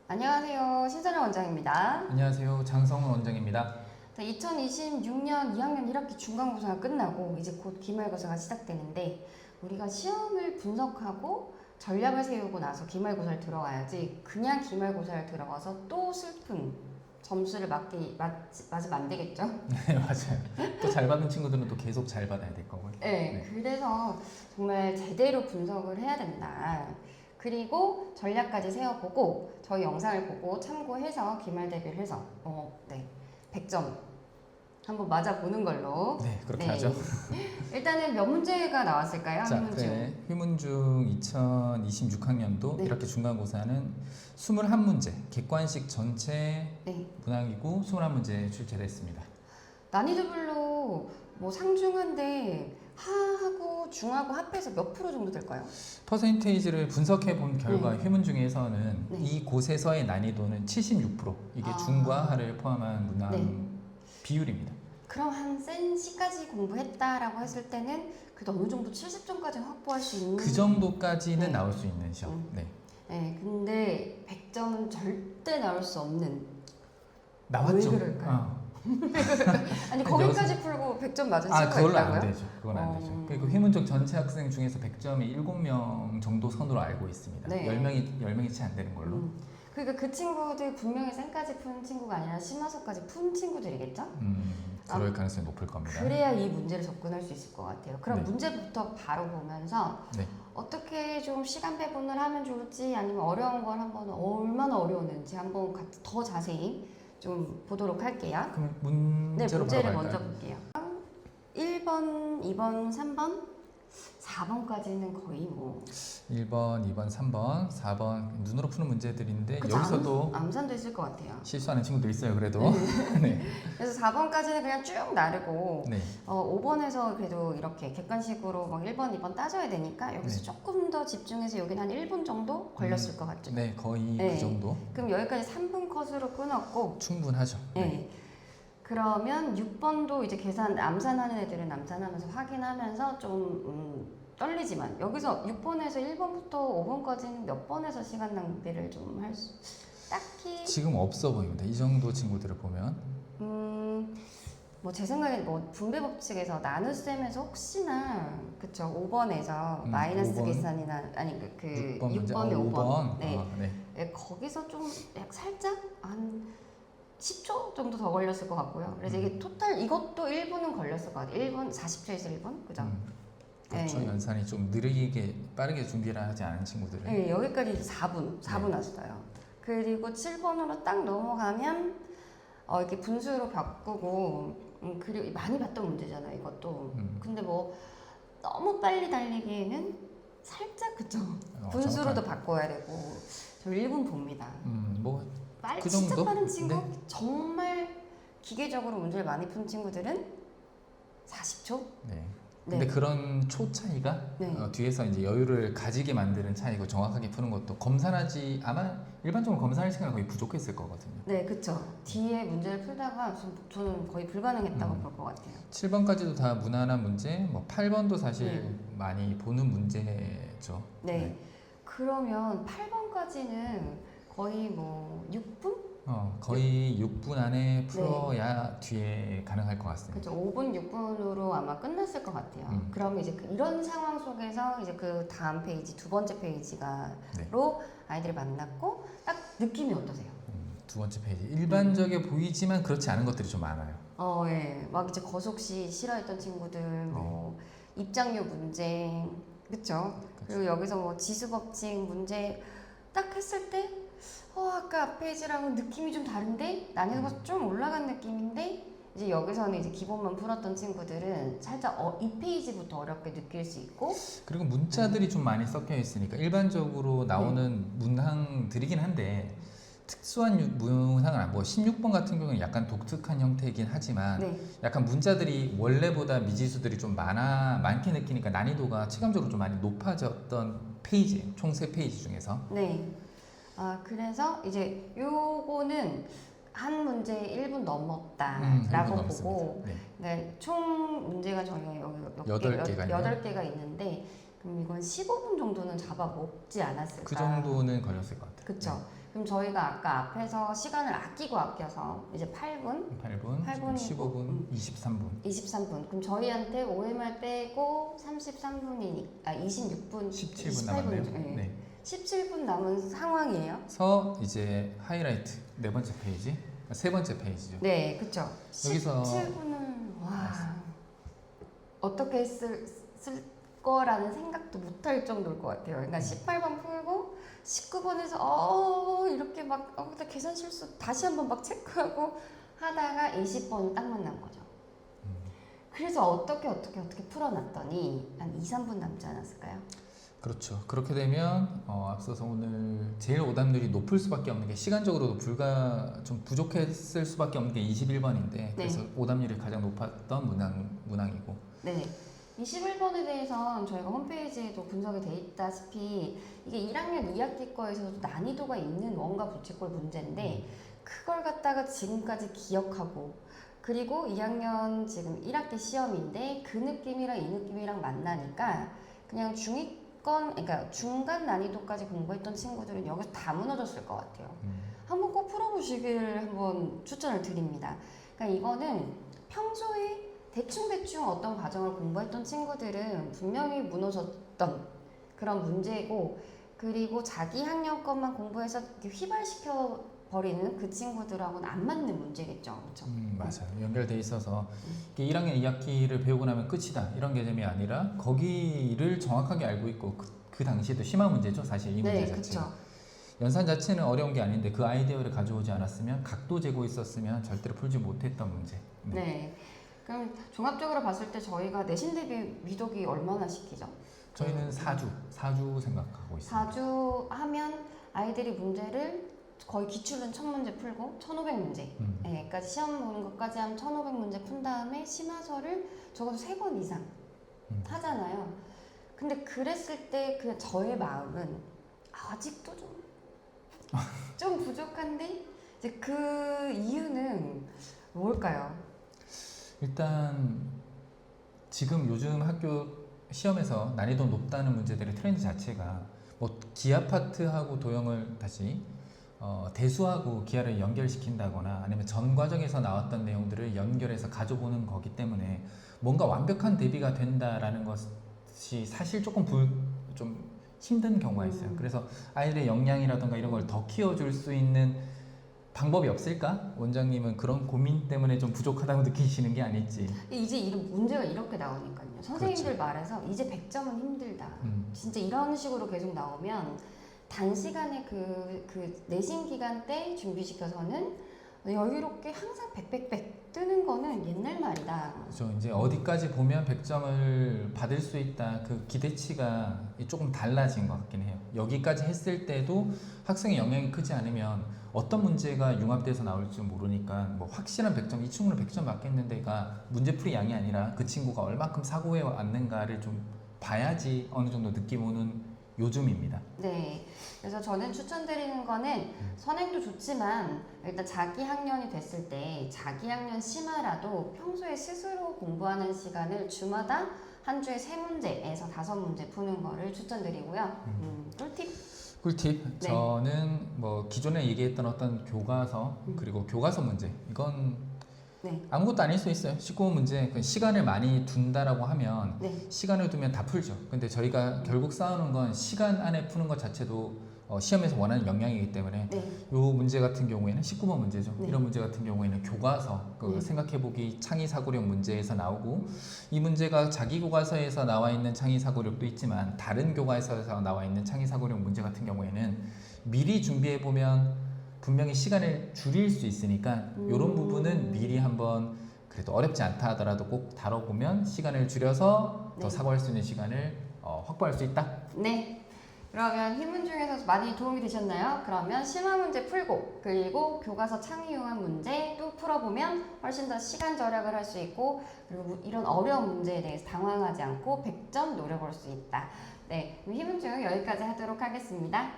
안녕하세요. 신선영 원장입니다. 안녕하세요. 장성훈 원장입니다. 2026년 2학년 1학기 중간고사가 끝나고 이제 곧 기말고사가 시작되는데 우리가 시험을 분석하고 전략을 세우고 나서 기말고사를 들어가야지 그냥 기말고사를 들어가서 또 슬픈 점수를 맞으면 안 되겠죠? 네, 맞아요. 또 잘 받는 친구들은 또 계속 잘 받아야 될 거고요. 네, 그래서 정말 제대로 분석을 해야 된다. 그리고 전략까지 세워보고 저희 영상을 보고 참고해서 기말 대비를 해서 100점 한번 맞아보는 걸로. 네, 그렇게 하죠. 일단은 몇 문제가 나왔을까요? 자, 휘문중. 네, 휘문중 2026학년도 네. 1학기 중간고사는 21문제, 객관식 전체 네. 문항이고 21문제 출제됐습니다. 난이도별로 뭐 상중한데 하하고 중하고 합해서 몇 프로 정도 될까요? 퍼센테이지를 분석해 본 결과 휘문중에서는 네. 이 곳에서의 난이도는 76%, 이게 중과 하를 포함한 문항 네. 비율입니다. 그럼 한 센 C까지 공부했다라고 했을 때는 그래도 어느 정도 70점까지 확보할 수 있는 그 정도까지는 네. 나올 수 있는 시험. 네. 네, 근데 100점은 절대 나올 수 없는. 나왔죠. 왜 그럴까요? 아니 한 거기까지 풀고 100점 맞은 친구가 그걸로 있다고요? 안 되죠. 그건 안 되죠. 그리고 휘문족 전체 학생 중에서 100점이 7명 정도 선으로 알고 있습니다. 네. 10명이 채 안 되는 걸로. 그러니까 그 친구들 분명히 쌤까지 푼 친구가 아니라 심화서까지 푼 친구들이겠죠? 그럴 가능성이 높을 겁니다. 그래야 이 문제를 접근할 수 있을 것 같아요. 그럼 네. 문제부터 바로 보면서 네. 어떻게 좀 시간 배분을 하면 좋을지 아니면 어려운 걸 한번 얼마나 어려웠는지 한번 더 자세히 좀 보도록 할게요. 그럼 네, 문제로 문제를 바로 먼저 갈까요? 볼게요. 1번, 2번, 3번, 4번까지는 거의 뭐 1번, 2번, 3번, 4번 눈으로 푸는 문제들인데 그쵸, 여기서도 암산도 있을 것 같아요. 실수하는 친구도 있어요. 그래도. 네. 그래서 4번까지는 그냥 쭉 나르고 네. 5번에서 그래도 이렇게 객관식으로 막 1번, 2번 따져야 되니까 여기서 네. 조금 더 집중해서 여기는 한 1분 정도 걸렸을 것 같죠? 네, 거의 네. 그 정도. 그럼 여기까지 3분 컷으로 끊었고 충분하죠. 네. 그러면 6번도 이제 암산하는 애들은 암산하면서 확인하면서 좀 떨리지만 여기서 6번에서 1번부터 5번까지는 몇 번에서 시간 낭비를 좀 할 수 딱히 지금 없어 보입니다. 이 정도 친구들을 보면. 뭐 제 생각에 뭐 분배 법칙에서 나눗셈에서 혹시나 그쵸 5번에서 마이너스 5번. 계산이나 아니 그 6번 문제. 6번에 5번 5번. 네. 네. 네, 거기서 좀 살짝 한 10초 정도 더 걸렸을 것 같고요. 그래서 이게 토탈 이것도 1분은 걸렸을 것 같아요. 1분 40초에서 1분 그죠? 그렇죠. 네. 연산이 좀 느리게 빠르게 준비를 하지 않은 친구들은 네, 여기까지 이제 4분 왔어요. 그리고 7번으로 딱 넘어가면 이렇게 분수로 바꾸고 그리고 많이 봤던 문제잖아요, 이것도. 근데 뭐 너무 빨리 달리기에는 살짝 그쵸? 분수로도 바꿔야 되고 저 1분 봅니다. 뭐 그 진짜 정도? 빠른 친구? 네. 정말 기계적으로 문제를 많이 푼 친구들은 40초? 네. 네. 근데 그런 초 차이가 네. 뒤에서 이제 여유를 가지게 만드는 차이고 정확하게 푸는 것도 검산하지 아마 일반적으로 검사할 시간이 거의 부족했을 거거든요. 네, 그쵸. 뒤에 문제를 풀다가 저는 거의 불가능했다고 볼 것 같아요. 7번까지도 다 무난한 문제, 뭐 8번도 사실 네. 많이 보는 문제죠. 네. 그러면 8번까지는 거의 뭐 6분? 거의 6분 안에 풀어야 뒤에 가능할 것 같습니다. 그렇죠. 5분, 6분으로 아마 끝났을 것 같아요. 그러면 이제 이런 상황 속에서 이제 그 다음 페이지, 두 번째 페이지가로 아이들을 만났고 딱 느낌이 어떠세요? 두 번째 페이지. 일반적에 보이지만 그렇지 않은 것들이 좀 많아요. 예. 막 이제 거속시 싫어했던 친구들, 뭐 입장료 문제, 그쵸? 그리고 여기서 뭐 지수법칙 문제 딱 했을 때 아까 앞 페이지랑은 느낌이 좀 다른데 난이도가 좀 올라간 느낌인데 이제 여기서는 이제 기본만 풀었던 친구들은 살짝 이 페이지부터 어렵게 느낄 수 있고 그리고 문자들이 좀 많이 섞여 있으니까 일반적으로 나오는 문항들이긴 한데 특수한 문항은 뭐 16번 같은 경우는 약간 독특한 형태이긴 하지만 약간 문자들이 원래보다 미지수들이 좀 많게 느끼니까 난이도가 체감적으로 좀 많이 높아졌던 페이지, 총 3페이지 중에서. 네. 그래서 이제 요거는 한 문제에 1분 넘었다라고 보고 네, 총 문제가 저희가 여기 8개가 있는데 그럼 이건 15분 정도는 잡아먹지 않았을까? 그 정도는 걸렸을 것 같아요. 그쵸? 그럼 저희가 아까 앞에서 시간을 아껴서 이제 8분, 8분, 15분, 23분. 23분. 그럼 저희한테 OMR 빼고 33분이니 26분, 17분 남았네요. 네. 17분 남은 상황이에요. 서 이제 하이라이트 네 번째 페이지, 세 번째 페이지죠. 네, 그렇죠. 여기서 17분은 어떻게 쓸 거라는 생각도 못할 정도일 것 같아요. 그러니까 18번 풀고 19번에서 이렇게 막 근데 계산 실수 다시 한번 막 체크하고 하다가 20번 딱 만난 거죠. 그래서 어떻게 풀어놨더니 한 2, 3분 남지 않았을까요? 그렇죠. 그렇게 되면 앞서서 오늘 제일 오답률이 높을 수밖에 없는 게 시간적으로도 좀 부족했을 수밖에 없는 게 21번인데 그래서 오답률이 가장 높았던 문항이고. 네. 21번에 대해서 저희가 홈페이지에도 분석이 돼 있다시피 이게 1학년 2학기 거에서도 난이도가 있는 원과 부채꼴 문제인데 그걸 갖다가 지금까지 기억하고 그리고 2학년 지금 1학기 시험인데 그 느낌이랑 이 느낌이랑 만나니까 그냥 그러니까 중간 난이도까지 공부했던 친구들은 여기서 다 무너졌을 것 같아요. 한번 꼭 풀어보시길 한번 추천을 드립니다. 그러니까 이거는 평소에 대충 어떤 과정을 공부했던 친구들은 분명히 무너졌던 그런 문제고 그리고 자기 학년 것만 공부해서 이렇게 휘발시켜 버리는 그 친구들하고는 안 맞는 문제겠죠. 그렇죠? 맞아요. 연결돼 있어서 이게 1학년 2학기를 배우고 나면 끝이다 이런 개념이 아니라 거기를 정확하게 알고 있고 그 당시에도 심한 문제죠. 사실 이 문제 자체가. 연산 자체는 어려운 게 아닌데 그 아이디어를 가져오지 않았으면 각도 재고 있었으면 절대로 풀지 못했던 문제. 네. 그럼 종합적으로 봤을 때 저희가 내신 대비 미독이 얼마나 시키죠? 저희는 4주 생각하고 있습니다. 4주 하면 아이들이 문제를 거의 기출은 1000문제 풀고 1500문제까지 시험 보는 것까지 하면 1500문제 푼 다음에 심화서를 적어도 3번 이상 하잖아요. 근데 그랬을 때 그 저의 마음은 아직도 좀 부족한데 이제 그 이유는 뭘까요? 일단 지금 요즘 학교 시험에서 난이도 높다는 문제들의 트렌드 자체가 뭐 기하 파트하고 도형을 다시 대수하고 기하를 연결시킨다거나 아니면 전 과정에서 나왔던 내용들을 연결해서 가져보는 거기 때문에 뭔가 완벽한 대비가 된다라는 것이 사실 조금 좀 힘든 경우가 있어요. 그래서 아이들의 역량이라든가 이런 걸 더 키워줄 수 있는 방법이 없을까? 원장님은 그런 고민 때문에 좀 부족하다고 느끼시는 게 아닐지. 이제 이런 문제가 이렇게 나오니까요. 선생님들 그렇죠. 말해서 이제 100점은 힘들다. 진짜 이런 식으로 계속 나오면 단시간에 그 내신 기간 때 준비시켜서는 여유롭게 항상 100 뜨는 거는 옛날 말이다. 그렇죠. 이제 어디까지 보면 100점을 받을 수 있다. 그 기대치가 조금 달라진 것 같긴 해요. 여기까지 했을 때도 학생의 영향이 크지 않으면 어떤 문제가 융합돼서 나올지 모르니까 뭐 확실한 100점, 이 친구는 100점 맞겠는데가 문제풀이 양이 아니라 그 친구가 얼마큼 사고해 왔는가를 좀 봐야지 어느 정도 느낌 오는 요즘입니다. 네. 그래서 저는 추천드리는 거는 선행도 좋지만 일단 자기 학년이 됐을 때 자기 학년 심화라도 평소에 스스로 공부하는 시간을 주마다 한 주에 3문제에서 5문제 푸는 거를 추천드리고요. 꿀팁. 네. 저는 뭐 기존에 얘기했던 어떤 교과서 그리고 교과서 문제 이건 아무것도 아닐 수 있어요. 19번 문제 시간을 많이 둔다라고 하면 시간을 두면 다 풀죠. 근데 저희가 결국 쌓아놓은 건 시간 안에 푸는 것 자체도 시험에서 원하는 역량이기 때문에 이 문제 같은 경우에는 19번 문제죠. 이런 문제 같은 경우에는 교과서 생각해보기 창의사고력 문제에서 나오고 이 문제가 자기 교과서에서 나와 있는 창의사고력도 있지만 다른 교과서에서 나와 있는 창의사고력 문제 같은 경우에는 미리 준비해보면 분명히 시간을 줄일 수 있으니까 이런 부분은 미리 한번 그래도 어렵지 않다 하더라도 꼭 다뤄보면 시간을 줄여서 더 사고할 수 있는 시간을 확보할 수 있다. 네. 그러면 흰문 중에서 많이 도움이 되셨나요? 그러면 심화 문제 풀고 그리고 교과서 창의융합 문제 또 풀어보면 훨씬 더 시간 절약을 할 수 있고 그리고 이런 어려운 문제에 대해서 당황하지 않고 100점 노려볼 수 있다. 네, 흰문 중 여기까지 하도록 하겠습니다.